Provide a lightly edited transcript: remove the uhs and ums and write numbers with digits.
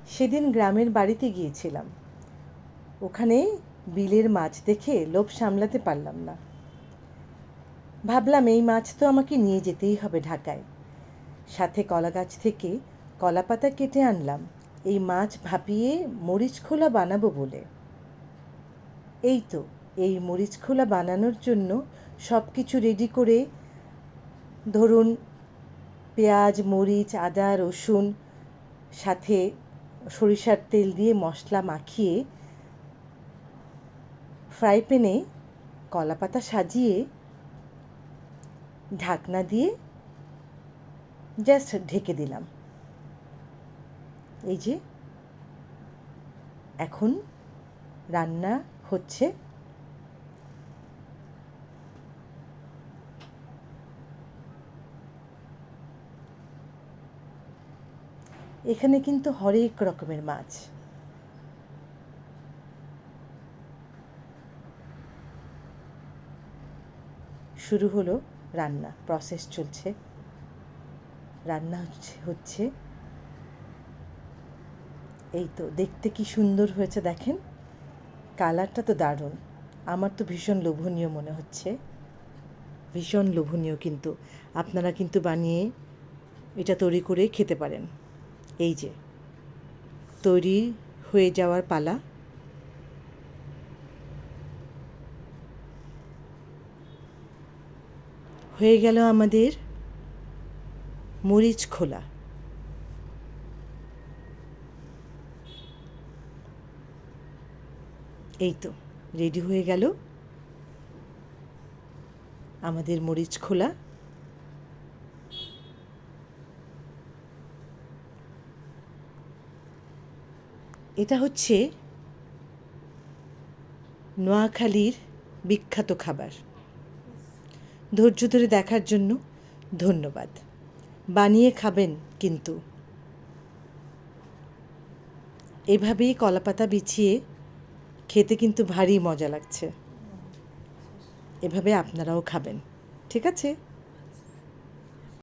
সেদিন গ্রামের বাড়িতে গিয়েছিলাম। ওখানে বিলের মাছ দেখে লোভ সামলাতে পারলাম না। ভাবলাম এই মাছ তো আমাকে নিয়ে যেতেই হবে ঢাকায়। সাথে কলা গাছ থেকে কলা পাতা কেটে আনলাম এই মাছ ভাপিয়ে মরিচ খোলা বানাবো বলে। এই তো, এই মরিচ খোলা বানানোর জন্য সব কিছু রেডি করে, ধরুন পেঁয়াজ, মরিচ, আদা, রসুন, সাথে সরিষার তেল দিয়ে মশলা মাখিয়ে ফ্রাই প্যানে কলা পাতা সাজিয়ে ঢাকনা দিয়ে জাস্ট ঢেকে দিলাম। এই যে এখন রান্না হচ্ছে। এখানে কিন্তু হরেক রকমের মাছ। শুরু হলো রান্না, প্রসেস চলছে, রান্না হচ্ছে। এই তো দেখতে কি সুন্দর হয়েছে দেখেন, কালারটা তো দারুণ। আমার তো ভীষণ লোভনীয় মনে হচ্ছে, ভীষণ লোভনীয়। কিন্তু আপনারা কিন্তু বানিয়ে এটা তৈরি করে খেতে পারেন। এই যে তৈরি হয়ে যাওয়ার পালা। হয়ে গেল আমাদের মরিচ খোলা। এই তো রেডি হয়ে গেল আমাদের মরিচ খোলা। এটা হচ্ছে নোয়াখালীর বিখ্যাত খাবার। ধৈর্য ধরে দেখার জন্য ধন্যবাদ। বানিয়ে খাবেন কিন্তু। এভাবেই কলাপাতা বিছিয়ে খেতে কিন্তু ভারী মজা লাগছে। এভাবে আপনারাও খাবেন, ঠিক আছে?